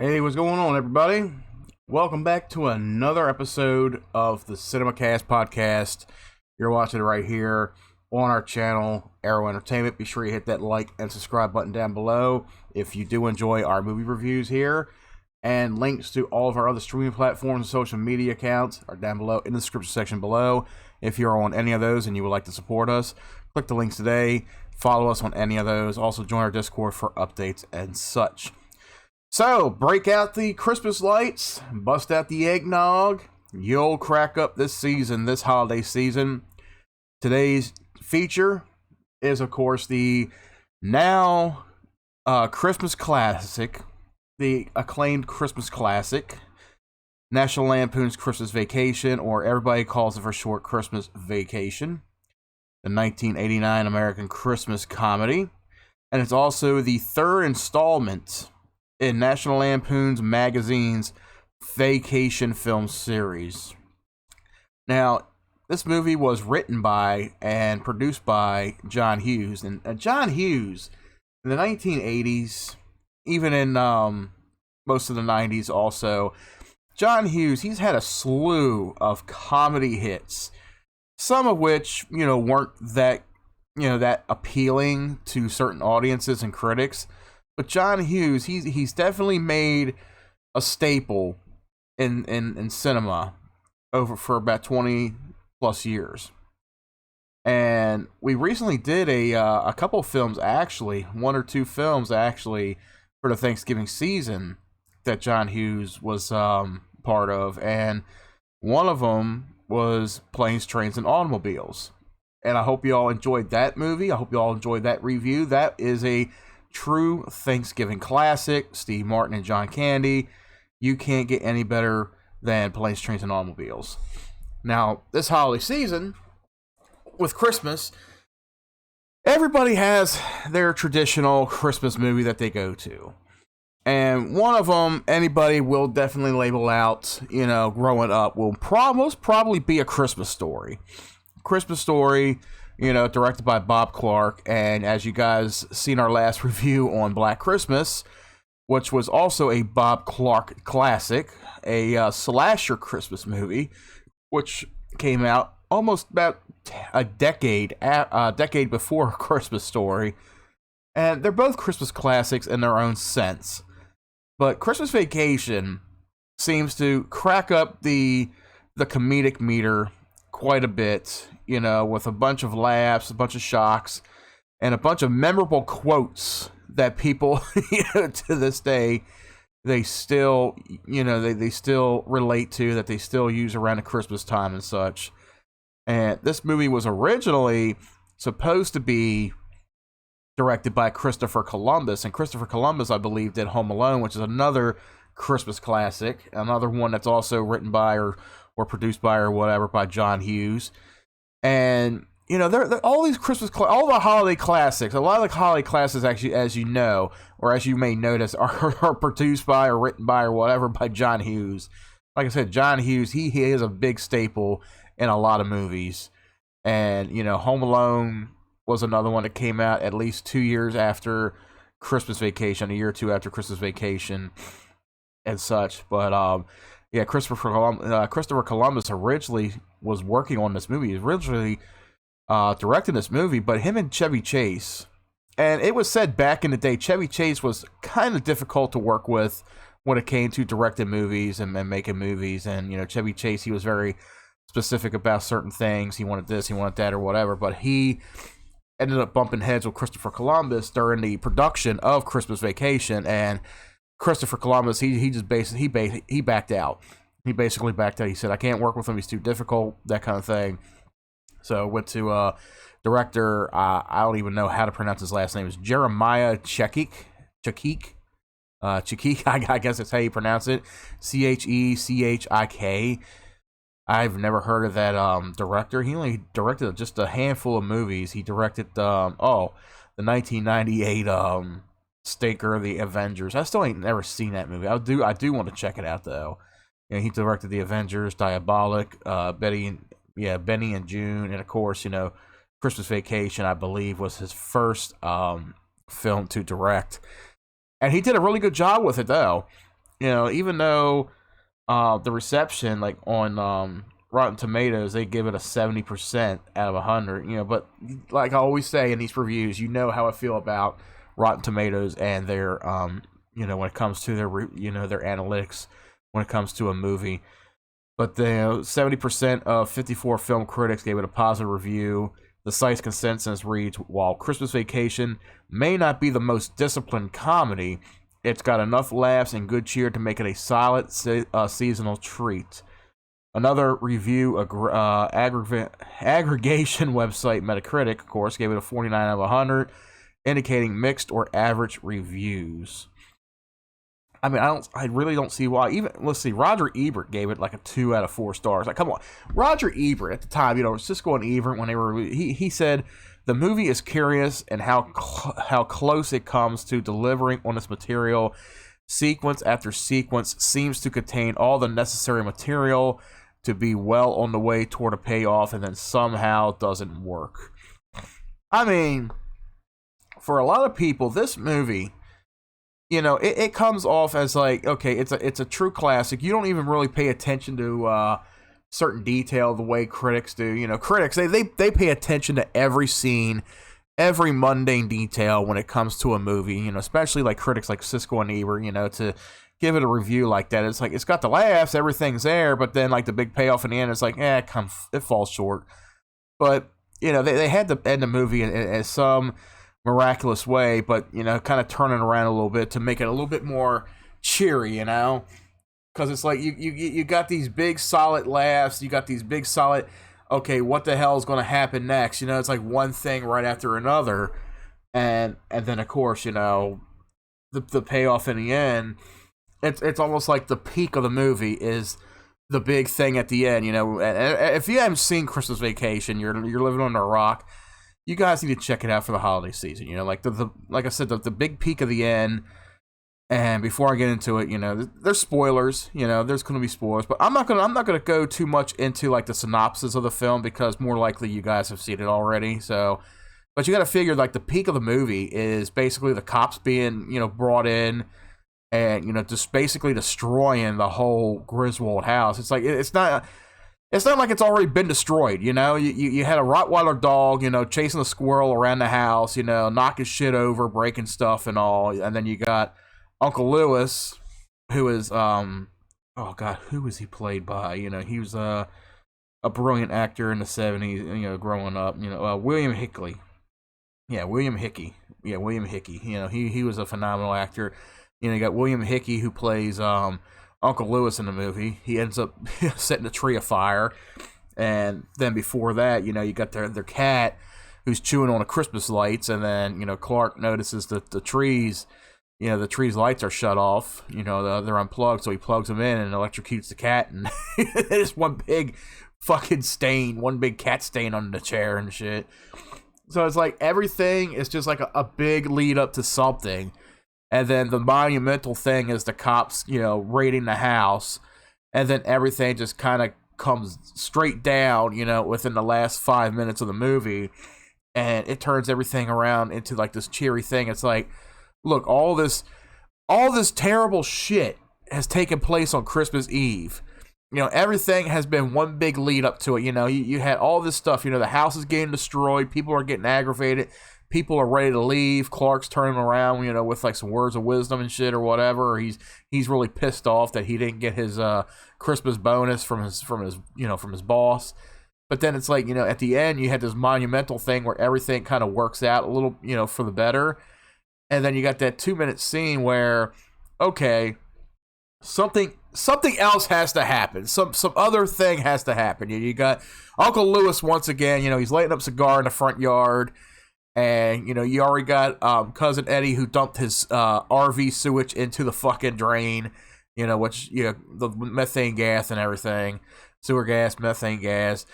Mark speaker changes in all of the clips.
Speaker 1: Hey, what's going on, everybody? Welcome back to another episode of the Cinemacast podcast. You're watching it right here on our channel, Arrow Entertainment. Be sure you hit that like and subscribe button down below if you do enjoy our movie reviews here. And links to all of our other streaming platforms and social media accounts are down below in the description section below. If you're on any of those and you would like to support us, click the links today. Follow us on any of those. Also, join our Discord for updates and such. So, break out the Christmas lights, bust out the eggnog. You'll crack up this season, this holiday season. Today's feature is, of course, the now Christmas classic, the acclaimed Christmas classic, National Lampoon's Christmas Vacation, or everybody calls it for short Christmas Vacation, the 1989 American Christmas comedy. And it's also the third installment in National Lampoon's Magazine's Vacation film series. Now, this movie was written by and produced by John Hughes. And John Hughes, in the 1980s, even in most of the 90s also, John Hughes, he's had a slew of comedy hits, some of which, weren't that appealing to certain audiences and critics. But John Hughes, he's definitely made a staple in cinema for about 20 plus years. And we recently did a couple of films, actually, one or two films actually, for the Thanksgiving season that John Hughes was part of. And one of them was Planes, Trains, and Automobiles. And I hope you all enjoyed that movie. I hope you all enjoyed that review. That is a true Thanksgiving classic. Steve Martin and John Candy. You can't get any better than Planes, Trains, and Automobiles. Now, this holiday season, with Christmas, everybody has their traditional Christmas movie that they go to. And one of them, anybody will definitely label out, growing up, will most probably be A Christmas Story. Christmas Story, directed by Bob Clark. And as you guys seen our last review on Black Christmas, which was also a Bob Clark classic, a slasher Christmas movie, which came out almost about a decade before Christmas Story. And they're both Christmas classics in their own sense. But Christmas Vacation seems to crack up the comedic meter quite a bit, with a bunch of laughs, a bunch of shocks, and a bunch of memorable quotes that people, to this day, they still, they still relate to, that they still use around the Christmas time and such. And this movie was originally supposed to be directed by Christopher Columbus, and Christopher Columbus, I believe, did Home Alone, which is another Christmas classic, another one that's also written by or produced by or whatever by John Hughes. And they're all these all the holiday classics, a lot of the holiday classics, actually, as you know, or as you may notice, are produced by or written by or whatever by John Hughes. Like I said, John Hughes, he is a big staple in a lot of movies. And Home Alone was another one that came out at least 2 years after Christmas Vacation, a year or two after Christmas Vacation and such. But yeah, Christopher Columbus originally was working on this movie. He was originally directing this movie, but him and Chevy Chase, and it was said back in the day, Chevy Chase was kind of difficult to work with when it came to directing movies and making movies. And Chevy Chase, he was very specific about certain things. He wanted this, he wanted that, or whatever. But he ended up bumping heads with Christopher Columbus during the production of Christmas Vacation, and Christopher Columbus, he just basically he backed out. He basically backed out. He said, "I can't work with him. He's too difficult," that kind of thing. So went to director. I don't even know how to pronounce his last name. It's Jeremiah Chekik. I guess that's how you pronounce it. Chechik. I've never heard of that director. He only directed just a handful of movies. He directed the 1998 stinker, The Avengers. I still ain't never seen that movie. I do want to check it out though. He directed The Avengers, Diabolic, Benny and June, and of course, Christmas Vacation, I believe, was his first film to direct. And he did a really good job with it though. even though the reception, like on Rotten Tomatoes, they give it a 70% out of 100. But like I always say in these reviews, how I feel about Rotten Tomatoes and their when it comes to their their analytics when it comes to a movie. But the 70% of 54 film critics gave it a positive review. The site's consensus reads, while Christmas Vacation may not be the most disciplined comedy, it's got enough laughs and good cheer to make it a solid seasonal treat. Another review aggregation website, Metacritic, of course, gave it a 49 out of 100, indicating mixed or average reviews. I mean, I really don't see why. Even, let's see, Roger Ebert gave it like a 2 out of 4 stars. Like, come on. Roger Ebert at the time, Siskel and Ebert, when they were, he said, the movie is curious and how close it comes to delivering on its material. Sequence after sequence seems to contain all the necessary material to be well on the way toward a payoff, and then somehow doesn't work. I mean, for a lot of people, this movie, it comes off as like, okay, it's a true classic. You don't even really pay attention to certain detail the way critics do. Critics, they pay attention to every scene, every mundane detail when it comes to a movie, especially like critics like Siskel and Ebert, to give it a review like that. It's like, it's got the laughs, everything's there, but then like the big payoff in the end, it's like, it falls short. But, they had to end the movie in some miraculous way, but kind of turning around a little bit to make it a little bit more cheery, because it's like you got these big solid laughs, you got these big solid, okay, what the hell is going to happen next? It's like one thing right after another, and then of course the payoff in the end. It's almost like the peak of the movie is the big thing at the end. If you haven't seen Christmas Vacation, you're living on a rock. You guys need to check it out for the holiday season. Like like I said, the big peak of the end. And before I get into it, there's spoilers. There's going to be spoilers, but I'm not gonna go too much into like the synopsis of the film, because more likely you guys have seen it already. So, but you got to figure like the peak of the movie is basically the cops being brought in, and just basically destroying the whole Griswold house. It's like it's not like it's already been destroyed. You had a Rottweiler dog, chasing the squirrel around the house, knocking shit over, breaking stuff and all. And then you got Uncle Lewis, who is, oh God, who was he played by? He was a brilliant actor in the 70s, growing up. William Hickey. Yeah, William Hickey. He was a phenomenal actor. You got William Hickey, who plays Uncle Lewis in the movie. He ends up setting a tree afire. And then before that, you got their cat who's chewing on the Christmas lights. And then, Clark notices that the trees lights are shut off. They're unplugged. So he plugs them in and electrocutes the cat. And it's one big fucking stain, one big cat stain under the chair and shit. So it's like everything is just like a big lead up to something. And then the monumental thing is the cops, raiding the house. And then everything just kind of comes straight down, within the last 5 minutes of the movie. And it turns everything around into like this cheery thing. It's like, look, all this terrible shit has taken place on Christmas Eve. Everything has been one big lead up to it. You had all this stuff. The house is getting destroyed. People are getting aggravated. People are ready to leave. Clark's turning around, with like some words of wisdom and shit or whatever. Or he's really pissed off that he didn't get his Christmas bonus from his boss. But then it's like, at the end you had this monumental thing where everything kind of works out a little, for the better. And then you got that 2-minute scene where, okay, something else has to happen. Some other thing has to happen. You got Uncle Lewis once again. He's lighting up a cigar in the front yard. And, you already got Cousin Eddie, who dumped his RV sewage into the fucking drain, which, the methane gas and everything, sewer gas, methane gas,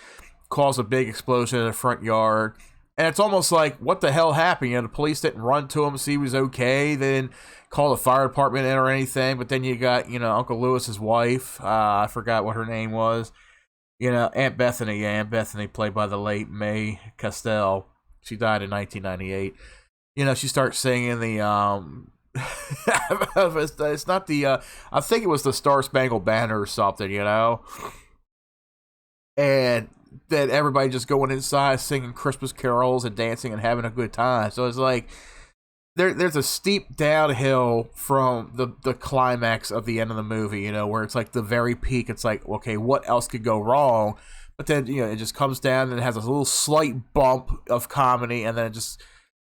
Speaker 1: caused a big explosion in the front yard. And it's almost like, what the hell happened? The police didn't run to him, see he was okay. They didn't call the fire department in or anything. But then you got, Uncle Lewis's wife. I forgot what her name was. Aunt Bethany. Yeah, Aunt Bethany, played by the late Mae Castell. She died in 1998. She starts singing the it's not the I think it was the Star Spangled Banner or something, and then everybody just going inside singing Christmas carols and dancing and having a good time. So it's like there's a steep downhill from the climax of the end of the movie, where it's like the very peak. It's like, okay, what else could go wrong? But then it just comes down and it has a little slight bump of comedy, and then it just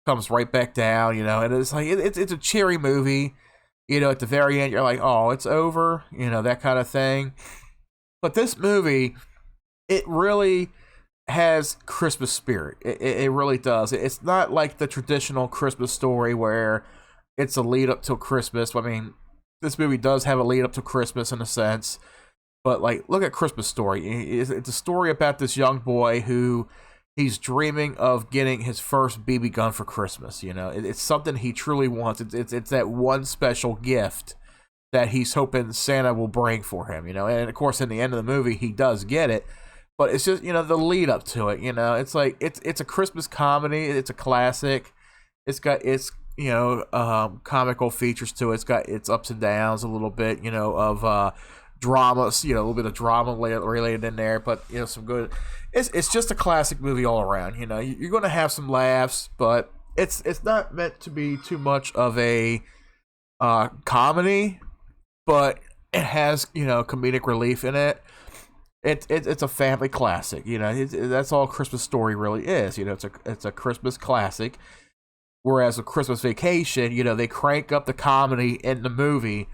Speaker 1: comes right back down, and it's like it's a cheery movie. At the very end you're like, oh, it's over, that kind of thing. But this movie, it really has Christmas spirit. It really does. It's not like the traditional Christmas story where it's a lead up till Christmas. I mean, this movie does have a lead up to Christmas in a sense, but like, look at Christmas Story. It's a story about this young boy who he's dreaming of getting his first BB gun for Christmas. It's something he truly wants. It's that one special gift that he's hoping Santa will bring for him. And of course, in the end of the movie, he does get it. But it's just, the lead up to it, it's like, it's a Christmas comedy. It's a classic. It's got comical features to it. It's got its ups and downs a little bit, of dramas, a little bit of drama related in there, but, some good. It's just a classic movie all around. You're going to have some laughs, but it's not meant to be too much of a comedy, but it has, comedic relief in it. It's a family classic, that's all Christmas Story really is. It's a Christmas classic. Whereas with Christmas Vacation, they crank up the comedy in the movie,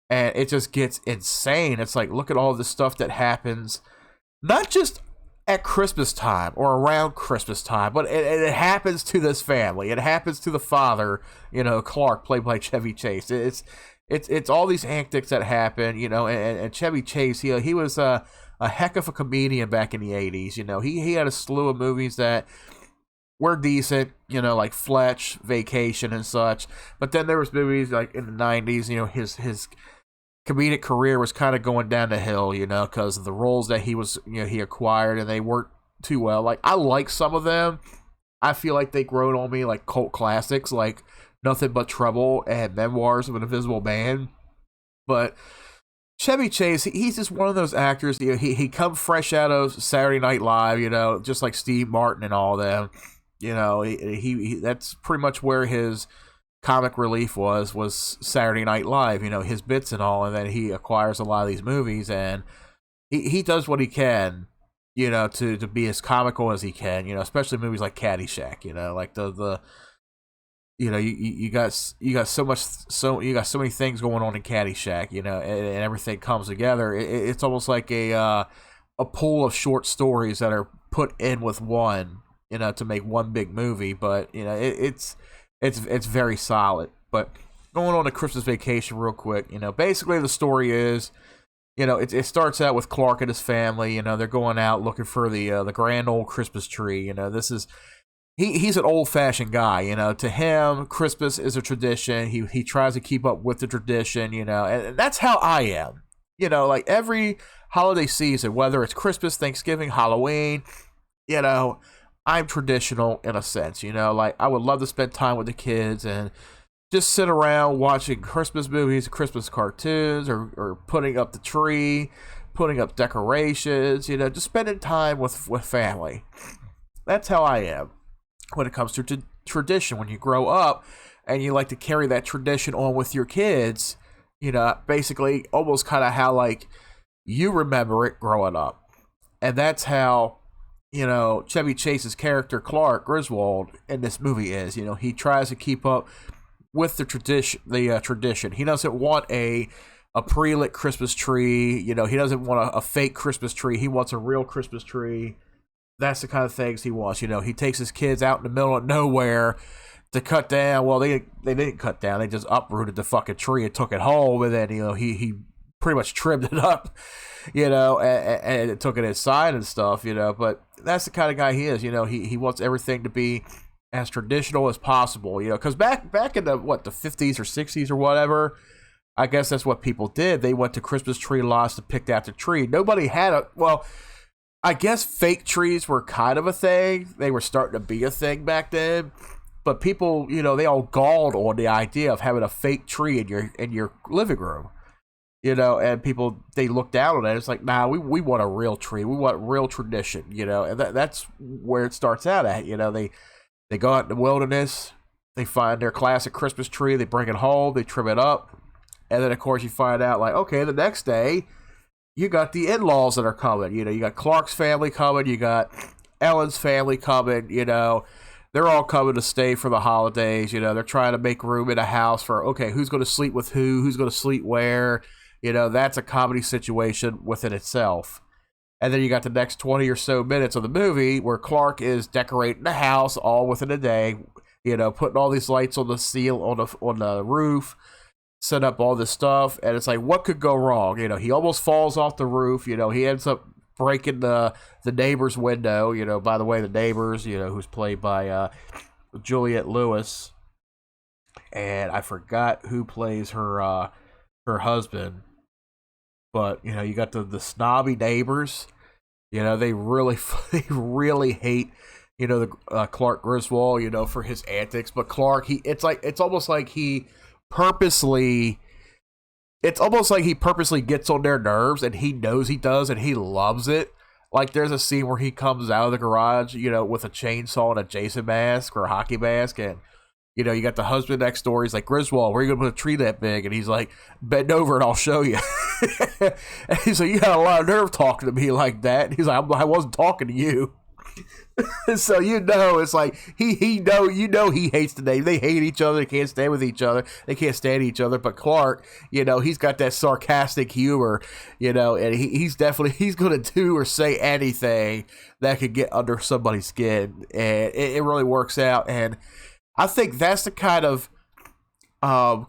Speaker 1: and it just gets insane. It's like, look at all the stuff that happens, not just at Christmas time or around Christmas time, but it happens to this family. It happens to the father, Clark, played by Chevy Chase. It's all these antics that happen, and Chevy Chase, he was a heck of a comedian back in the 80s. He had a slew of movies that were decent, like Fletch, Vacation, and such. But then there was movies like in the 90s, his comedic career was kind of going down the hill, because of the roles that he acquired, and they weren't too well. Like, I like some of them. I feel like they grown on me like cult classics, like Nothing But Trouble and Memoirs of an Invisible Man. But Chevy Chase, he's just one of those actors. He come fresh out of Saturday Night Live, just like Steve Martin and all them. He that's pretty much where his comic relief was Saturday Night Live. His bits and all, and then he acquires a lot of these movies, and he does what he can, to be as comical as he can. Especially movies like Caddyshack. Like the you got so many things going on in Caddyshack, and everything comes together. It's almost like a pool of short stories that are put in with one, to make one big movie. But it's very solid. But going on to Christmas Vacation real quick, basically the story is, it starts out with Clark and his family. They're going out looking for the grand old Christmas tree. This is. He's an old-fashioned guy, To him, Christmas is a tradition. He tries to keep up with the tradition, and that's how I am. Like every holiday season, whether it's Christmas, Thanksgiving, Halloween, I'm traditional in a sense, Like, I would love to spend time with the kids and just sit around watching Christmas movies, Christmas cartoons, or putting up the tree, putting up decorations, just spending time with family. That's how I am when it comes to tradition. When you grow up and you like to carry that tradition on with your kids, basically almost kind of how like you remember it growing up. And that's how, Chevy Chase's character Clark Griswold in this movie is. He tries to keep up with the tradition. He doesn't want a pre-lit Christmas tree. He doesn't want a fake Christmas tree. He wants a real Christmas tree. That's the kind of things he wants. He takes his kids out in the middle of nowhere to cut down. Well, they didn't cut down. They just uprooted the fucking tree and took it home. And then, he pretty much trimmed it up, and took it inside and stuff, But that's the kind of guy he is. He wants everything to be as traditional as possible, because back in the 50s or 60s or whatever, I guess that's what people did. They went to Christmas tree lots to pick out the tree. Nobody had I guess fake trees were kind of a thing. They were starting to be a thing back then. but people, you know, they all galled on the idea of having a fake tree in your living room. You know, and people, they look down on it. It's like, nah, we want a real tree. We want real tradition, you know, and that's where it starts out at. You know, they go out in the wilderness, they find their classic Christmas tree, they bring it home, they trim it up, and then, of course, you find out, like, okay, the next day, you got the in-laws that are coming. You know, you got Clark's family coming, you got Ellen's family coming, you know. They're all coming to stay for the holidays, you know. They're trying to make room in a house for, okay, who's going to sleep with who's going to sleep where. You know, that's a comedy situation within itself. And then you got the next 20 or so minutes of the movie where Clark is decorating the house all within a day, you know, putting all these lights on the on the roof, set up all this stuff, and it's like, what could go wrong? You know, he almost falls off the roof, you know, he ends up breaking the neighbor's window, you know. By the way, the neighbors, you know, who's played by Juliette Lewis, and I forgot who plays her husband. But, you know, you got the snobby neighbors. You know, they really hate, you know, the Clark Griswold, you know, for his antics. But Clark, it's almost like he purposely gets on their nerves, and he knows he does, and he loves it. Like, there's a scene where he comes out of the garage, you know, with a chainsaw and a Jason mask or a hockey mask, and, you know, you got the husband next door. He's like, Griswold, where are you going to put a tree that big? And he's like, bend over and I'll show you. And he's like, you got a lot of nerve talking to me like that. And he's like, I wasn't talking to you. So, you know, it's like, he hates the name. They hate each other. They can't stand with each other. They can't stand each other. But Clark, you know, he's got that sarcastic humor, you know, and he's going to do or say anything that could get under somebody's skin. And it really works out. And I think that's the kind of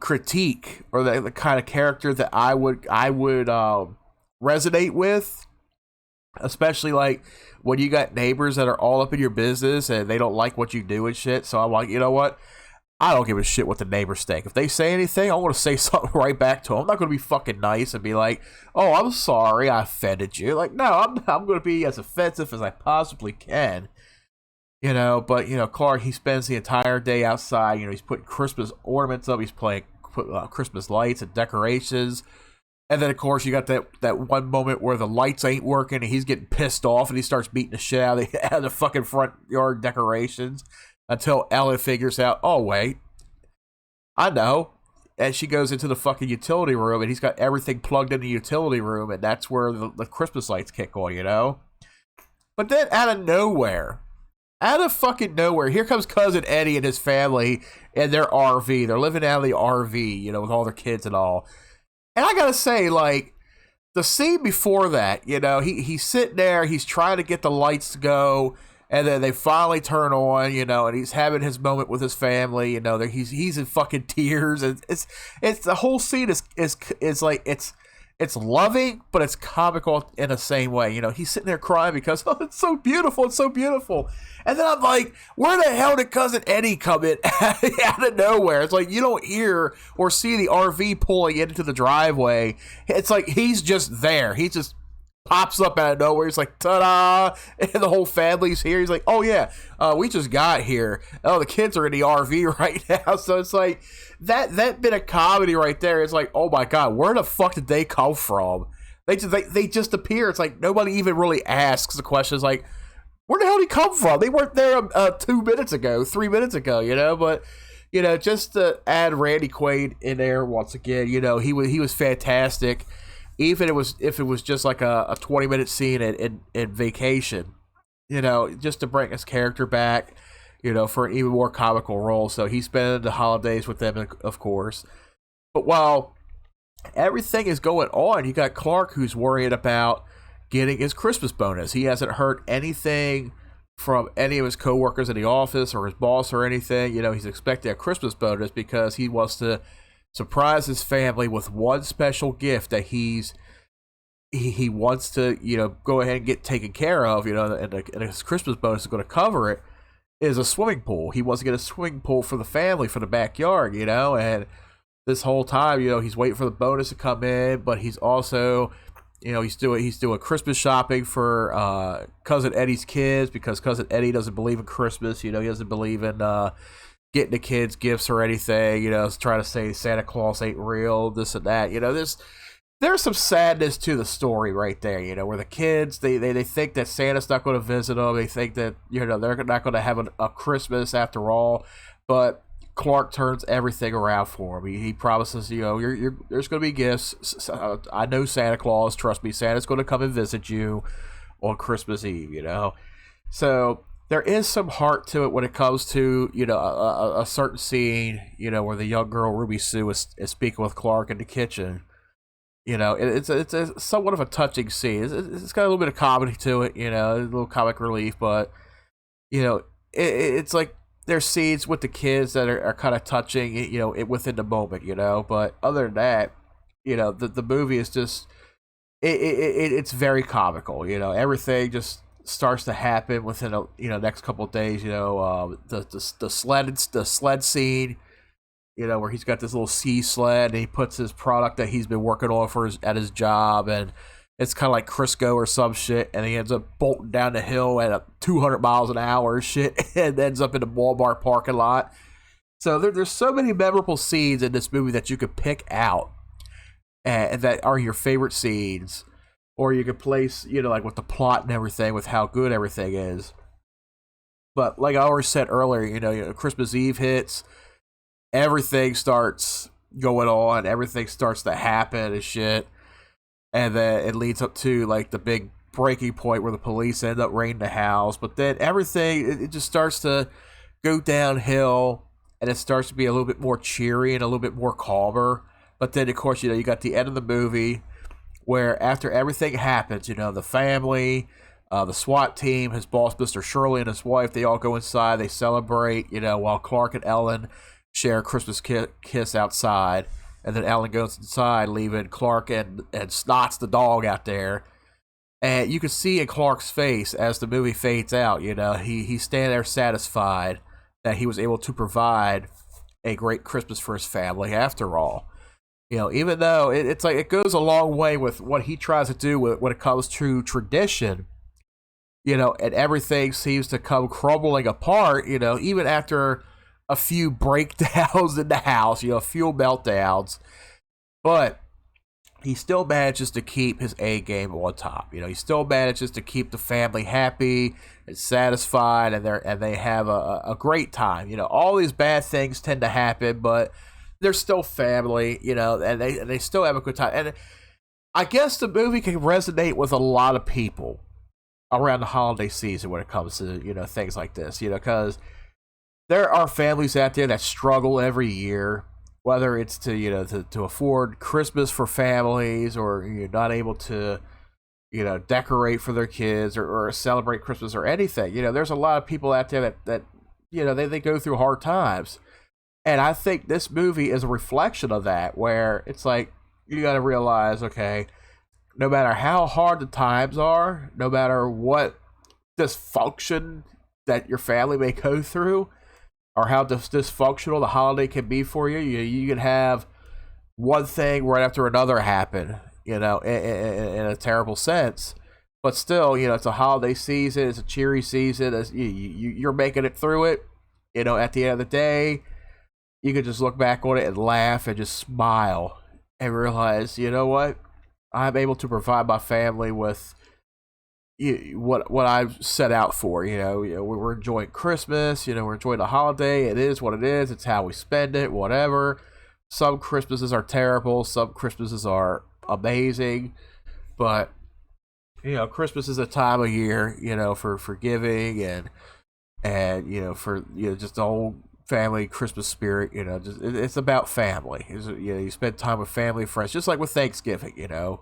Speaker 1: critique, or the kind of character that I would resonate with, especially like when you got neighbors that are all up in your business and they don't like what you do and shit. So I'm like, you know what? I don't give a shit what the neighbors think. If they say anything, I want to say something right back to them. I'm not going to be fucking nice and be like, oh, I'm sorry, I offended you. Like, no, I'm going to be as offensive as I possibly can. You know, but, you know, Clark, he spends the entire day outside. You know, he's putting Christmas ornaments up. He's putting Christmas lights and decorations. And then, of course, you got that one moment where the lights ain't working and he's getting pissed off and he starts beating the shit out of the fucking front yard decorations until Ellen figures out, oh, wait, I know. And she goes into the fucking utility room and he's got everything plugged in the utility room, and that's where the Christmas lights kick on, you know? But then out of fucking nowhere, here comes Cousin Eddie and his family in their RV. They're living out of the RV, you know, with all their kids and all. And I gotta say, like, the scene before that, you know, he's sitting there, he's trying to get the lights to go, and then they finally turn on, you know, and he's having his moment with his family, you know, he's in fucking tears, and it's the whole scene is like, it's loving, but it's comical in the same way. You know, he's sitting there crying because, oh, it's so beautiful. It's so beautiful. And then I'm like, where the hell did Cousin Eddie come in out of nowhere? It's like, you don't hear or see the RV pulling into the driveway. It's like he's just there. He just pops up out of nowhere. He's like, ta-da! And the whole family's here. He's like, oh, yeah, we just got here. Oh, the kids are in the RV right now. So it's like, that bit of comedy right there is like, oh my god, where the fuck did they come from? They just appear. It's like nobody even really asks the questions like, where the hell did he come from? They weren't there 3 minutes ago, you know. But, you know, just to add Randy Quaid in there once again, you know, he was fantastic. Even if it was just like a 20-minute scene in Vacation, you know, just to bring his character back, you know, for an even more comical role. So he spent the holidays with them, of course. But while everything is going on, you got Clark, who's worried about getting his Christmas bonus. He hasn't heard anything from any of his coworkers in the office or his boss or anything. You know, he's expecting a Christmas bonus because he wants to surprise his family with one special gift that he wants to, you know, go ahead and get taken care of, you know, and his Christmas bonus is going to cover it, is a swimming pool. He wants to get a swimming pool for the family, for the backyard, you know, and this whole time, you know, he's waiting for the bonus to come in, but he's also, you know, he's doing Christmas shopping for Cousin Eddie's kids, because Cousin Eddie doesn't believe in Christmas, you know, he doesn't believe in getting the kids gifts or anything, you know, trying to say Santa Claus ain't real, this and that. You know, there's some sadness to the story right there, you know, where the kids, they think that Santa's not going to visit them. They think that, you know, they're not going to have a Christmas after all. But Clark turns everything around for him. He promises, you know, there's going to be gifts. I know Santa Claus. Trust me, Santa's going to come and visit you on Christmas Eve, you know. So there is some heart to it when it comes to, you know, a certain scene, you know, where the young girl Ruby Sue is speaking with Clark in the kitchen. You know, it's a somewhat of a touching scene. It's got a little bit of comedy to it, you know, a little comic relief, but, you know, it's like there's scenes with the kids that are kind of touching, you know, within the moment, you know. But other than that, you know, the movie is just, it's very comical, you know. Everything just starts to happen within next couple of days, you know. The sled scene, you know, where he's got this little sea sled and he puts his product that he's been working on at his job, and it's kind of like Crisco or some shit, and he ends up bolting down the hill at 200 miles an hour shit and ends up in the Walmart parking lot. So there's so many memorable scenes in this movie that you could pick out and that are your favorite scenes, or you could place, you know, like with the plot and everything, with how good everything is. But like I already said earlier, you know, Christmas Eve hits, everything starts going on, everything starts to happen and shit. And then it leads up to like the big breaking point where the police end up raiding the house. But then everything, it just starts to go downhill, and it starts to be a little bit more cheery and a little bit more calmer. But then, of course, you know, you got the end of the movie where after everything happens, you know, the family, the SWAT team, his boss, Mr. Shirley, and his wife, they all go inside, they celebrate, you know, while Clark and Ellen share a Christmas kiss outside. And then Ellen goes inside, leaving Clark and Snots the dog out there. And you can see in Clark's face as the movie fades out, you know, he's standing there satisfied that he was able to provide a great Christmas for his family after all. You know, even though it's like it goes a long way with what he tries to do when it comes to tradition, you know, and everything seems to come crumbling apart, you know, even after a few breakdowns in the house, you know, a few meltdowns, but he still manages to keep his A game on top. You know, he still manages to keep the family happy and satisfied, and they have a great time. You know, all these bad things tend to happen, but they're still family. You know, and they still have a good time. And I guess the movie can resonate with a lot of people around the holiday season when it comes to, you know, things like this. You know, because there are families out there that struggle every year, whether it's to, you know, to afford Christmas for families, or you're not able to, you know, decorate for their kids or celebrate Christmas or anything. You know, there's a lot of people out there that you know, they go through hard times. And I think this movie is a reflection of that, where it's like, you got to realize, okay, no matter how hard the times are, no matter what dysfunction that your family may go through, or how dysfunctional the holiday can be for you, you can have one thing right after another happen, you know, in a terrible sense. But still, you know, it's a holiday season, it's a cheery season, you're making it through it. You know, at the end of the day, you can just look back on it and laugh and just smile and realize, you know what, I'm able to provide my family with what I've set out for. You know, we're enjoying Christmas, you know, we're enjoying the holiday. It is what it is. It's how we spend it, whatever. Some Christmases are terrible. Some Christmases are amazing. But, you know, Christmas is a time of year, you know, for giving and, you know, for, you know, just the whole family Christmas spirit, you know, just, it's about family. You know, you spend time with family, friends, just like with Thanksgiving, you know.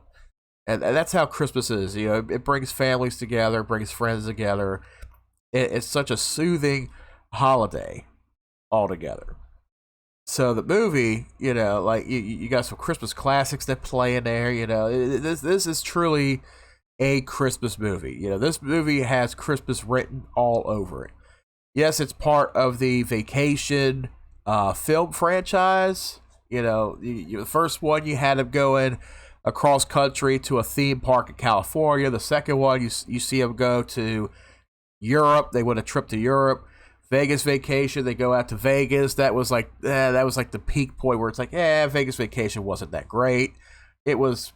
Speaker 1: And that's how Christmas is. You know, it brings families together, brings friends together. It's such a soothing holiday altogether. So the movie, you know, like you got some Christmas classics that play in there. You know, this is truly a Christmas movie. You know, this movie has Christmas written all over it. Yes, it's part of the Vacation film franchise. You know, the first one you had them going across country to a theme park in California. The second one, you see them go to Europe. They went a trip to Europe. Vegas Vacation, they go out to Vegas. That was like the peak point where it's like, Vegas Vacation wasn't that great. It was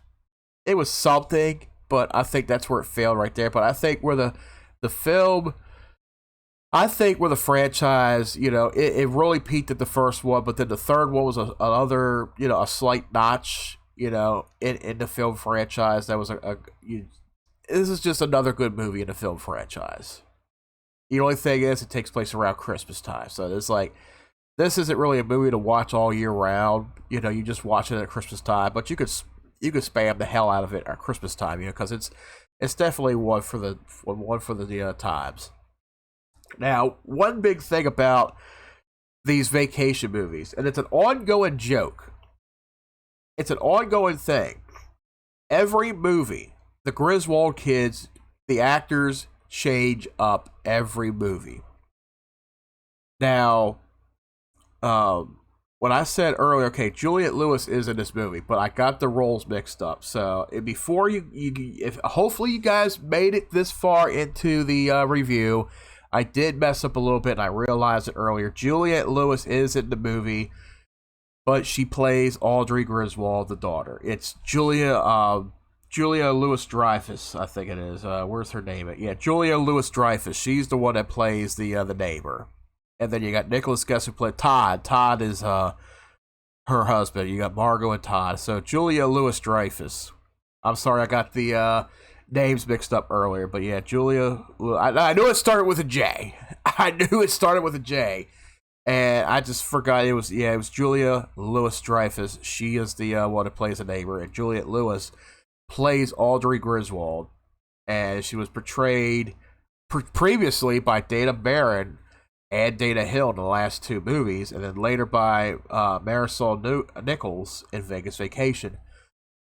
Speaker 1: something, but I think that's where it failed right there. But I think where the film, I think where the franchise, it really peaked at the first one, but then the third one was another, a slight notch, in the film franchise. That was this is just another good movie in the film franchise. The only thing is, it takes place around Christmas time, so it's like, this isn't really a movie to watch all year round. You just watch it at Christmas time, but you could spam the hell out of it at Christmas time, because it's definitely one for the times. Now, one big thing about these vacation movies, and it's an ongoing joke. It's an ongoing thing. Every movie, the Griswold kids, the actors change up every movie. Now, when I said earlier, okay, Juliette Lewis is in this movie, but I got the roles mixed up. So before if hopefully you guys made it this far into the review, I did mess up a little bit, and I realized it earlier. Juliette Lewis is in the movie, but she plays Audrey Griswold, the daughter. It's Julia Louis-Dreyfus, I think it is. Where's her name? Julia Louis-Dreyfus. She's the one that plays the neighbor. And then you got Nicholas Guest, who played Todd. Todd is her husband. You got Margot and Todd. So Julia Louis-Dreyfus. I'm sorry, I got the names mixed up earlier, but Julia. I knew it started with a J. And I just forgot it was Julia Louis-Dreyfus. She is the one that plays the neighbor, and Juliette Lewis plays Audrey Griswold, and she was portrayed previously by Dana Barron and Dana Hill in the last two movies, and then later by Marisol Nichols in Vegas Vacation.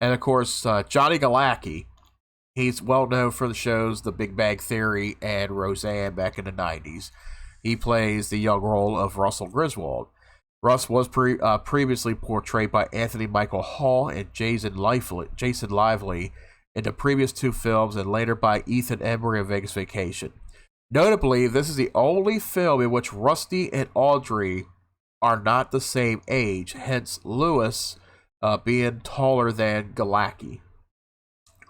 Speaker 1: And of course, Johnny Galecki, he's well known for the shows The Big Bang Theory and Roseanne back in the 90s. He plays the young role of Russell Griswold. Russ was previously portrayed by Anthony Michael Hall and Jason Lively in the previous two films, and later by Ethan Embry in Vegas Vacation. Notably, this is the only film in which Rusty and Audrey are not the same age, hence Lewis being taller than Galecki.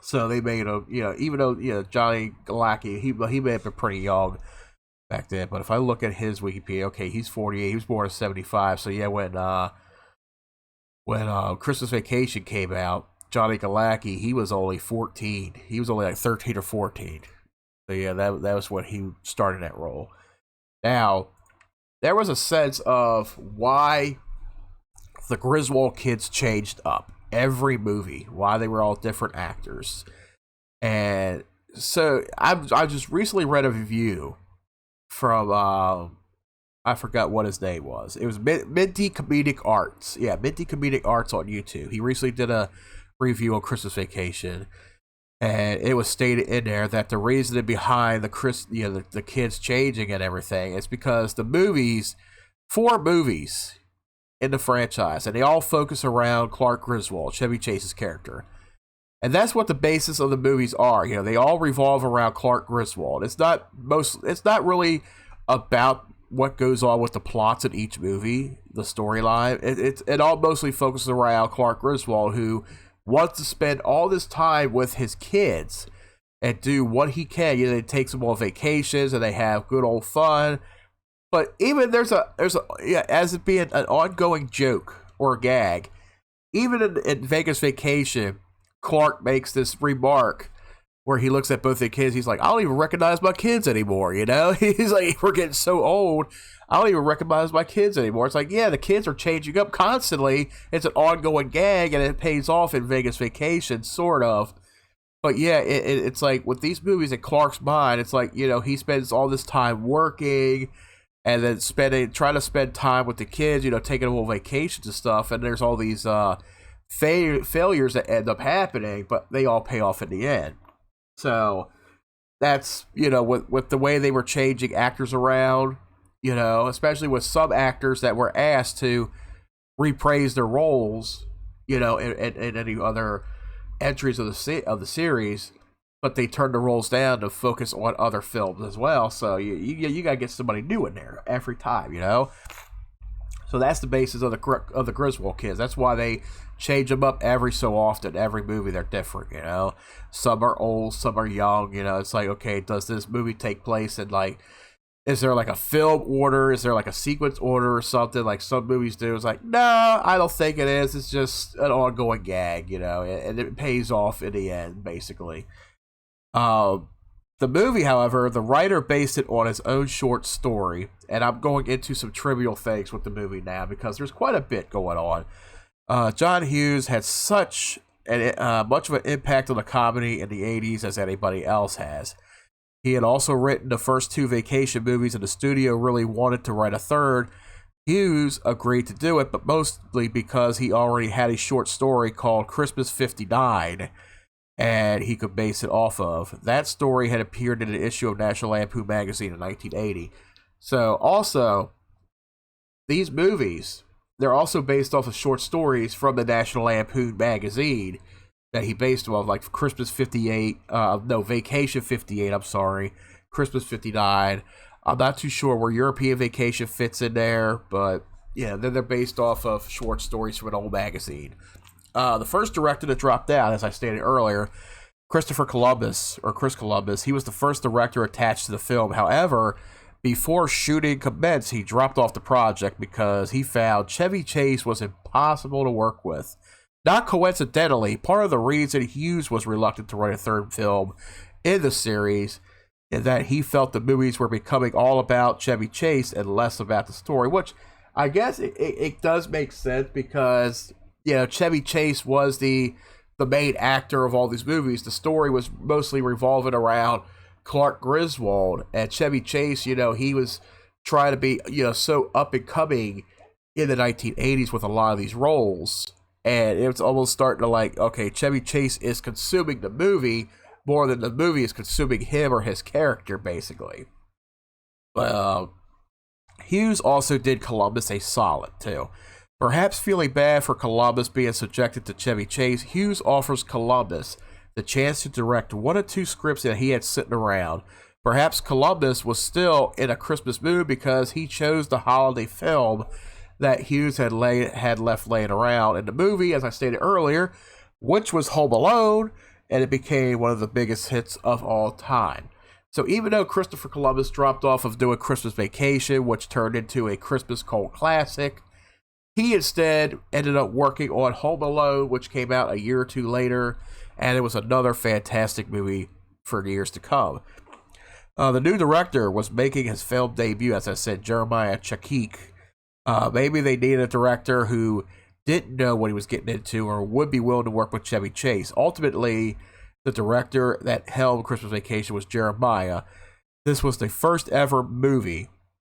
Speaker 1: So they made him, even though Johnny Galecki, he may have been pretty young back then, but if I look at his Wikipedia, okay, he's 48. He was born in 75. So when Christmas Vacation came out, Johnny Galecki, he was only 14. He was only like 13 or 14. So that was when he started that role. Now, there was a sense of why the Griswold kids changed up every movie, why they were all different actors. And so I just recently read a review from I forgot what his name was. It was Minty Comedic Arts. Yeah, Minty Comedic Arts on YouTube. He recently did a review on Christmas Vacation, and it was stated in there that the reason behind the kids changing and everything is because the movies, 4 movies in the franchise, and they all focus around Clark Griswold, Chevy Chase's character. And that's what the basis of the movies are. They all revolve around Clark Griswold. It's not really about what goes on with the plots in each movie, the storyline. It all mostly focuses around Clark Griswold, who wants to spend all this time with his kids and do what he can. He takes them on vacations and they have good old fun. But even there's as it being an ongoing joke or gag, even in Vegas Vacation, Clark makes this remark where he looks at both the kids. He's like, I don't even recognize my kids anymore. He's like, we're getting so old, I don't even recognize my kids anymore. It's like, the kids are changing up constantly. It's an ongoing gag, and it pays off in Vegas Vacation, sort of. But it's like with these movies in Clark's mind, it's like, he spends all this time working and then trying to spend time with the kids, taking them on vacations and stuff. And there's all these failures that end up happening, but they all pay off in the end. So that's, with the way they were changing actors around, especially with some actors that were asked to reprise their roles, in any other entries of the series, but they turned the roles down to focus on other films as well. So you got to get somebody new in there every time, you know. So that's the basis of the Griswold kids. That's why they change them up every so often. Every movie they're different, you know. Some are old, some are young. You know, it's like, okay, does this movie take place in like, is there like a film order? Is there like a sequence order or something like some movies do? It's like, no, I don't think it is. It's just an ongoing gag, you know, and it pays off in the end, basically. The movie, however, the writer based it on his own short story, and I'm going into some trivial things with the movie now because there's quite a bit going on. John Hughes had such much of an impact on the comedy in the 80s as anybody else has. He had also written the first 2 vacation movies, and the studio really wanted to write a third. Hughes agreed to do it, but mostly because he already had a short story called Christmas 59, and he could base it off of. That story had appeared in an issue of National Lampoon magazine in 1980. So, also, these movies, they're also based off of short stories from the National Lampoon magazine that he based them off, like Christmas 58, Vacation 58, I'm sorry, Christmas 59. I'm not too sure where European Vacation fits in there, but yeah, they're based off of short stories from an old magazine. The first director that dropped out, as I stated earlier, Chris Columbus, he was the first director attached to the film. However, before shooting commenced, he dropped off the project because he found Chevy Chase was impossible to work with. Not coincidentally, part of the reason Hughes was reluctant to write a third film in the series is that he felt the movies were becoming all about Chevy Chase and less about the story, which I guess it does make sense because, you know, Chevy Chase was the main actor of all these movies. The story was mostly revolving around Clark Griswold, and Chevy Chase, you know, he was trying to be, you know, so up and coming in the 1980s with a lot of these roles, and it's almost starting to like, okay, Chevy Chase is consuming the movie more than the movie is consuming him or his character, basically. Hughes also did Columbus a solid, too. Perhaps feeling bad for Columbus being subjected to Chevy Chase, Hughes offers Columbus the chance to direct 1 or 2 scripts that he had sitting around. Perhaps Columbus was still in a Christmas mood because he chose the holiday film that Hughes had left laying around in the movie, as I stated earlier, which was Home Alone, and it became one of the biggest hits of all time. So even though Christopher Columbus dropped off of doing Christmas Vacation, which turned into a Christmas cult classic, he instead ended up working on Home Alone, which came out a year or 2 later, and it was another fantastic movie for years to come. The new director was making his film debut, as I said, Jeremiah Chakik. Maybe they needed a director who didn't know what he was getting into or would be willing to work with Chevy Chase. Ultimately, the director that helmed Christmas Vacation was Jeremiah. This was the first ever movie,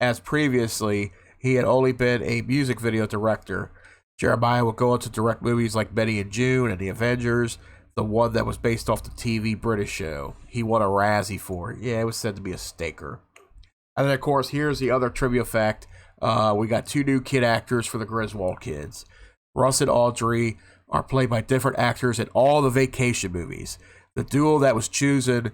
Speaker 1: as previously he had only been a music video director. Jeremiah would go on to direct movies like Betty and June and The Avengers, the one that was based off the TV British show. He won a Razzie for it. Yeah, it was said to be a staker. And then, of course, here's the other trivia fact. We got 2 new kid actors for the Griswold kids. Russ and Audrey are played by different actors in all the Vacation movies. The duo that was chosen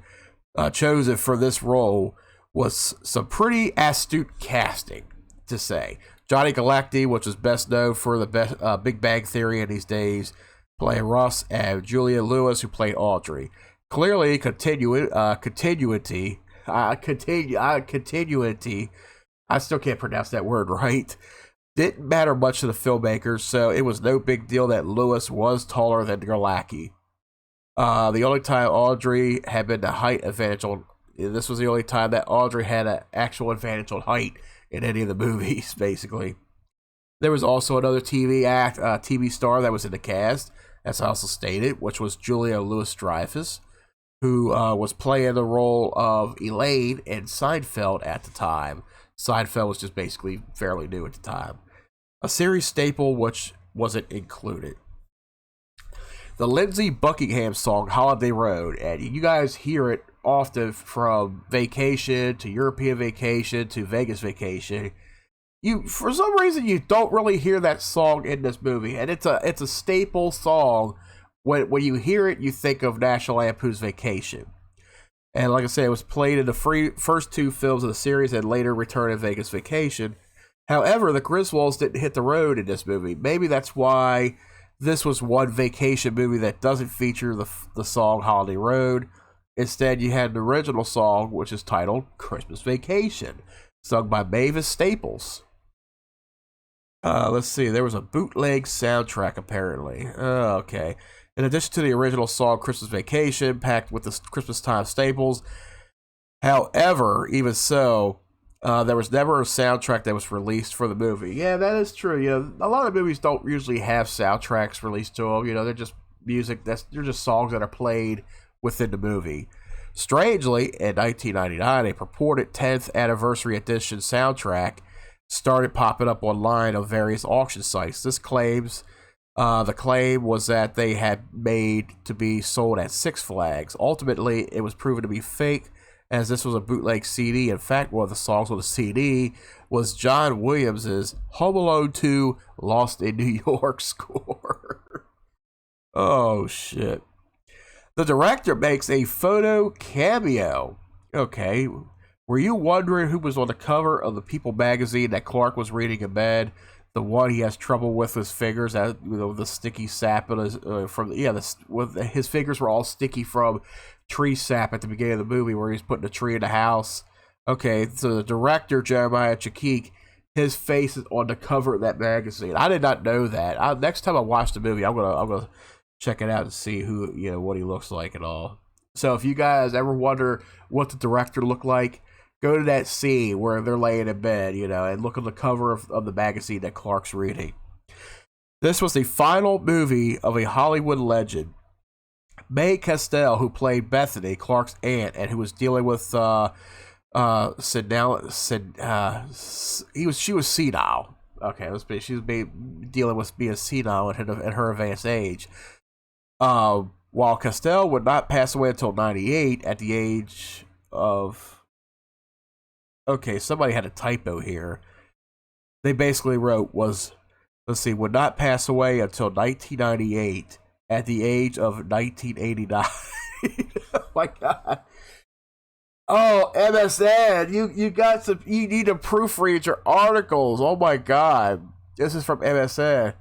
Speaker 1: for this role was some pretty astute casting, to say. Johnny Galacti, which was best known for the Big Bang Theory in these days, playing Russ, and Julia Lewis, who played Audrey. Clearly, continuity. I still can't pronounce that word right. Didn't matter much to the filmmakers, so it was no big deal that Lewis was taller than Galacti. The only time Audrey had been the height advantage on, this was the only time that Audrey had an actual advantage on height in any of the movies, basically. There was also another TV star that was in the cast, as I also stated, which was Julia Louis-Dreyfus, who was playing the role of Elaine in Seinfeld at the time. Seinfeld was just basically fairly new at the time. A series staple which wasn't included. The Lindsey Buckingham song, Holiday Road, and you guys hear it often from Vacation to European Vacation to Vegas Vacation. For some reason, you don't really hear that song in this movie, and it's a staple song. When you hear it, you think of National Lampoon's Vacation. And like I said, it was played in the first 2 films of the series and later returned in Vegas Vacation. However, the Griswolds didn't hit the road in this movie. Maybe that's why this was one vacation movie that doesn't feature the song Holiday Road. Instead, you had the original song, which is titled Christmas Vacation, sung by Mavis Staples. Let's see, there was a bootleg soundtrack, apparently. Okay. In addition to the original song Christmas Vacation, packed with the Christmas time staples. However, even so, there was never a soundtrack that was released for the movie. Yeah, that is true. You know, a lot of movies don't usually have soundtracks released to them. You know, they're just music. They're just songs that are played within the movie. Strangely, in 1999, a purported 10th anniversary edition soundtrack started popping up online on various auction sites. The claim was that they had made to be sold at Six Flags. Ultimately, it was proven to be fake, as this was a bootleg CD. In fact, one of the songs on the CD was John Williams' Home Alone 2 Lost in New York score. Oh, shit. The director makes a photo cameo. Okay. Were you wondering who was on the cover of the People magazine that Clark was reading in bed? The one he has trouble with his fingers, the sticky sap in his, his fingers were all sticky from tree sap at the beginning of the movie where he's putting a tree in the house. Okay, so the director, Jeremiah Chakik, his face is on the cover of that magazine. I did not know that. Next time I watch the movie, I'm gonna check it out and see what he looks like and all. So if you guys ever wonder what the director looked like, go to that scene where they're laying in bed, and look at the cover of the magazine that Clark's reading. This was the final movie of a Hollywood legend, Mae Castell, who played Bethany, Clark's aunt, and who was dealing with she was senile. Okay, she was dealing with being senile at her advanced age. While Castell would not pass away until 98 at the age of... Okay, somebody had a typo here. They basically wrote would not pass away until 1998 at the age of 1989. Oh my God. Oh, MSN, you need to proofread your articles. Oh my God. This is from MSN.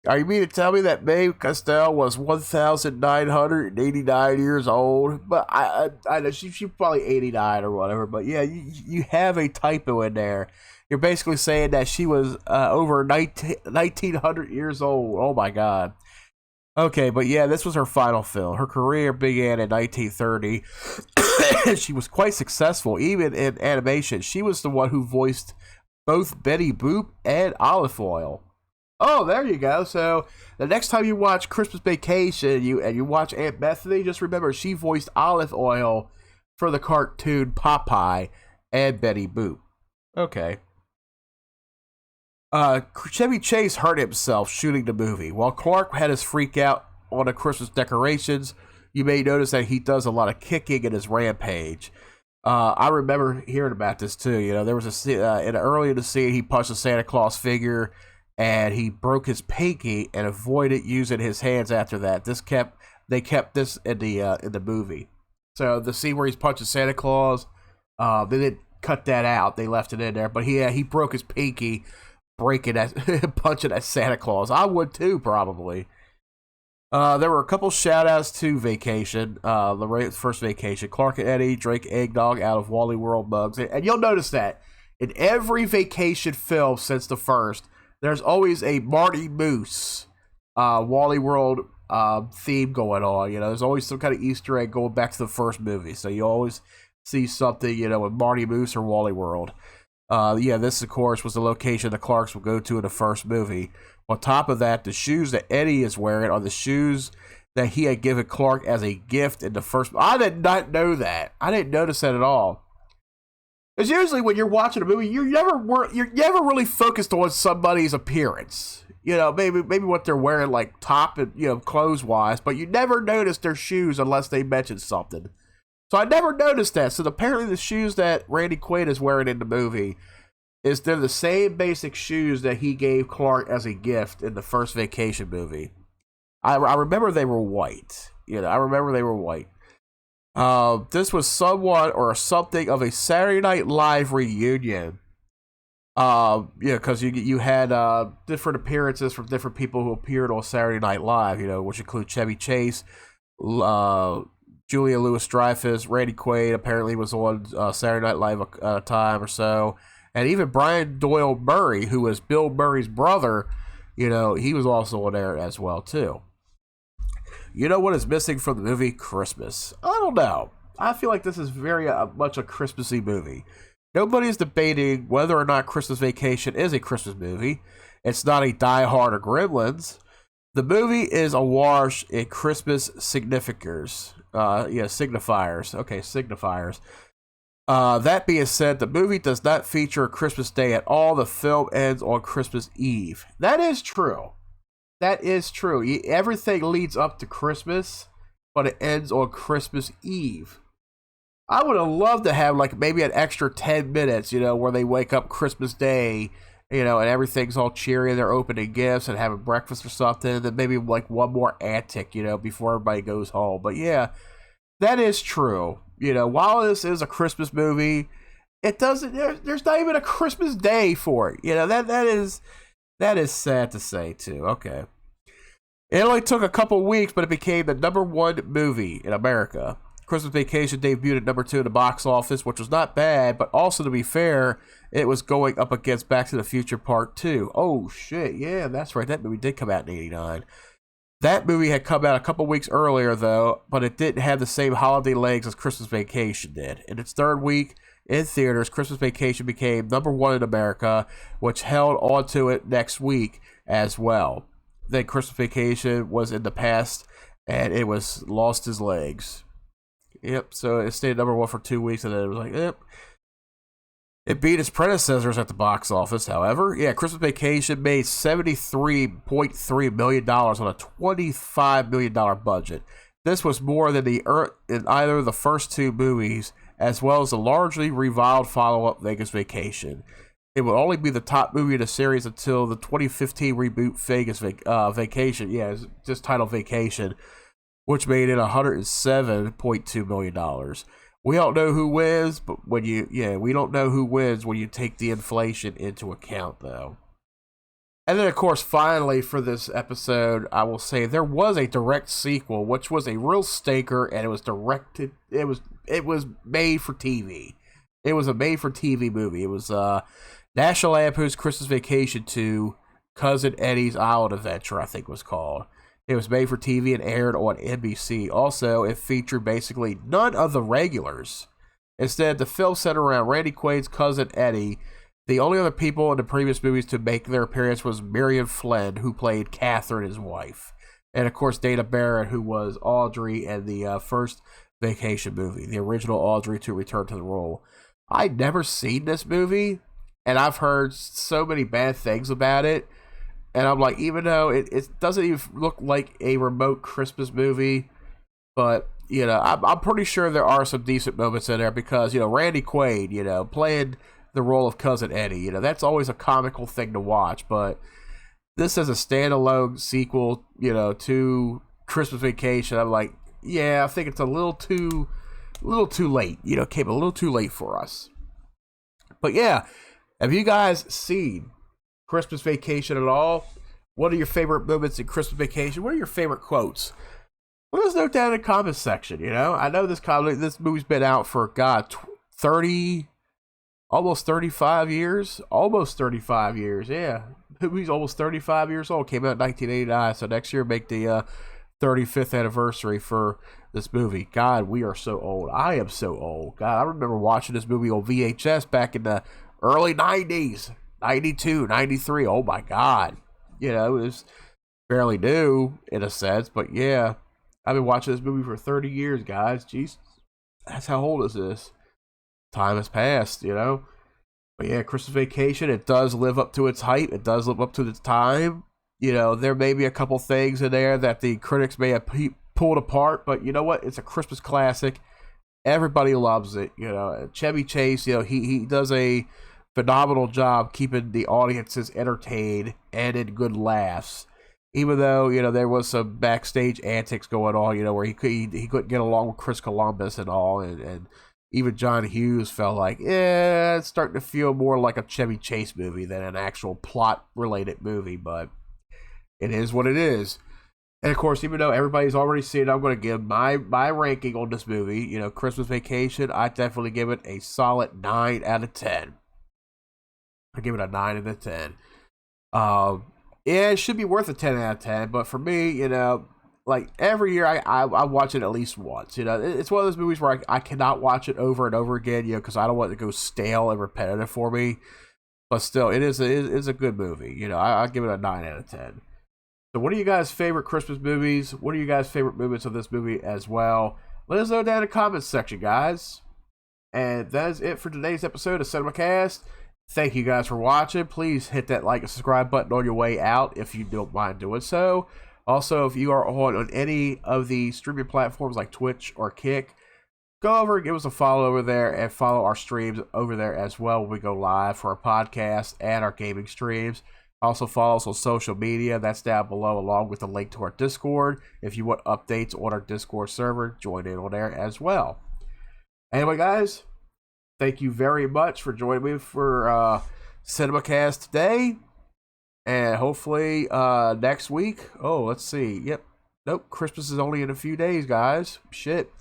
Speaker 1: Are you mean to tell me that Mae Castell was 1,989 years old? But I know she's probably 89 or whatever. But yeah, you have a typo in there. You're basically saying that she was over 1,900 years old. Oh my God. Okay, but yeah, this was her final film. Her career began in 1930. She was quite successful, even in animation. She was the one who voiced both Betty Boop and Olive Oyl. Oh, there you go. So the next time you watch Christmas Vacation and you watch Aunt Bethany, just remember she voiced Olive Oyl for the cartoon Popeye and Betty Boop. Okay. Chevy Chase hurt himself shooting the movie. While Clark had his freak out on the Christmas decorations, you may notice that he does a lot of kicking in his rampage. I remember hearing about this too. There was earlier in the scene, he punched a Santa Claus figure and he broke his pinky and avoided using his hands after that. They kept this in the movie. So the scene where he's punching Santa Claus, they didn't cut that out. They left it in there. But he broke his pinky punching at Santa Claus. I would too, probably. There were a couple shout outs to Vacation, the first Vacation. Clark and Eddie drank eggnog out of Wally World mugs. And you'll notice that in every Vacation film since the first, there's always a Marty Moose, Wally World theme going on. There's always some kind of Easter egg going back to the first movie. So you always see something, with Marty Moose or Wally World. This, of course, was the location the Clarks would go to in the first movie. On top of that, the shoes that Eddie is wearing are the shoes that he had given Clark as a gift in the first. I did not know that. I didn't notice that at all. Because usually when you're watching a movie, you're never really focused on somebody's appearance. Maybe what they're wearing, like top and clothes wise, but you never notice their shoes unless they mention something. So I never noticed that. So apparently the shoes that Randy Quaid is wearing in the movie they're the same basic shoes that he gave Clark as a gift in the first Vacation movie. I remember they were white. I remember they were white. This was somewhat or something of a Saturday Night Live reunion. Because you had different appearances from different people who appeared on Saturday Night Live, which include Chevy Chase, Julia Louis-Dreyfus, Randy Quaid apparently was on Saturday Night Live a time or so, and even Brian Doyle Murray, who was Bill Murray's brother, he was also on there as well too. You know what is missing from the movie Christmas? I don't know. I feel like this is very much a Christmassy movie. Nobody's debating whether or not Christmas Vacation is a Christmas movie. It's not a Die Hard or Gremlins. The movie is awash in Christmas signifiers. Signifiers. Okay, signifiers. That being said, the movie does not feature a Christmas Day at all. The film ends on Christmas Eve. That is true. That is true. Everything leads up to Christmas, but it ends on Christmas Eve. I would have loved to have like maybe an extra 10 minutes, where they wake up Christmas Day, and everything's all cheery and they're opening gifts and having breakfast or something. And then maybe like one more antic, before everybody goes home. But yeah, that is true. While this is a Christmas movie, it doesn't. There's not even a Christmas Day for it. That is sad to say too. Okay, it only took a couple weeks, but it became the #1 movie in America. Christmas Vacation debuted at #2 in the box office, which was not bad, but also, to be fair, it was going up against Back to the Future Part 2. Oh, shit, yeah, that's right, that movie did come out in 89. That movie had come out a couple weeks earlier, though, but it didn't have the same holiday legs as Christmas Vacation did. In its third week in theaters, Christmas Vacation became #1 in America, which held on to it next week as well. Then Christmas Vacation was in the past, and it was lost its legs. Yep, so it stayed #1 for 2 weeks, and then it was like, yep. It beat its predecessors at the box office, however. Yeah, Christmas Vacation made $73.3 million on a $25 million budget. This was more than in either of the first two movies, as well as the largely reviled follow-up Vegas Vacation. It would only be the top movie in the series until the 2015 reboot Vegas Vacation. Yeah, it's just titled Vacation, which made it $107.2 million. We don't know who wins, but we don't know who wins when you take the inflation into account, though. And then, of course, finally for this episode, I will say there was a direct sequel, which was a real stinker, and it was directed. It was made for TV. It was a made-for-TV movie. It was National Lampoon's Christmas Vacation 2, Cousin Eddie's Island Adventure, I think it was called. It was made for TV and aired on NBC. Also, it featured basically none of the regulars. Instead, the film centered around Randy Quaid's cousin Eddie. The only other people in the previous movies to make their appearance was Miriam Flynn, who played Catherine, his wife. And, of course, Dana Barrett, who was Audrey in the first Vacation movie, the original Audrey to return to the role. I'd never seen this movie, and I've heard so many bad things about it. And I'm like, even though it doesn't even look like a remote Christmas movie, but, I'm pretty sure there are some decent moments in there because, Randy Quaid, playing the role of Cousin Eddie, that's always a comical thing to watch. But this is a standalone sequel, to Christmas Vacation. I'm like, yeah, I think it's a little too late, came a little too late for us. But yeah, have you guys seen Christmas Vacation at all? What are your favorite moments in Christmas Vacation? What are your favorite quotes? Let us know down in the comments section. I know this movie's been out for 30, almost 35 years. Almost 35 years, yeah. The movie's almost 35 years old. Came out in 1989, so next year make the 35th anniversary for this movie. God, we are so old. I am so old. God, I remember watching this movie on VHS back in the early 90s. 92, 93, oh my God. It was fairly new in a sense, but yeah, I've been watching this movie for 30 years, guys. Jeez, that's how old is this? Time has passed, But yeah, Christmas Vacation, it does live up to its hype. It does live up to its time. There may be a couple things in there that the critics may have pulled apart, but you know what? It's a Christmas classic. Everybody loves it. Chevy Chase, he does a phenomenal job keeping the audiences entertained and in good laughs. even though, you know, there was some backstage antics going on, you know, where he couldn't get along with Chris Columbus and all, and even John Hughes felt like, yeah, it's starting to feel more like a Chevy Chase movie than an actual plot-related movie, but it is what it is. And of course, even though everybody's already seen it, I'm going to give my ranking on this movie. You know, Christmas Vacation, I definitely give it a solid 9 out of 10. I give it a 9 out of 10. Yeah, it should be worth a 10 out of 10, but for me, you know, like every year I watch it at least once. You know, it's one of those movies where I cannot watch it over and over again, you know, because I don't want it to go stale and repetitive for me. But still, it is a good movie. You know, I'll give it a 9 out of 10. So what are you guys' favorite Christmas movies? What are you guys' favorite moments of this movie as well? Let us know down in the comments section, guys. And that is it for today's episode of Cinemacast. Thank you guys for watching. Please hit that like and subscribe button on your way out if you don't mind doing so. Also, if you are on any of the streaming platforms like Twitch or Kick, go over and give us a follow over there and follow our streams over there as well when we go live for our podcast and our gaming streams. Also follow us on social media. That's down below along with the link to our Discord. If you want updates on our Discord server, join in on there as well. Anyway, guys, thank you very much for joining me for Cinemacast today. And hopefully next week. Oh, let's see. Yep. Nope. Christmas is only in a few days, guys. Shit.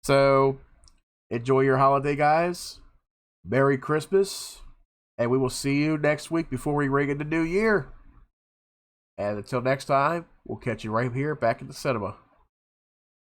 Speaker 1: So enjoy your holiday, guys. Merry Christmas. And we will see you next week before we ring in the new year. And until next time, we'll catch you right here back in the cinema.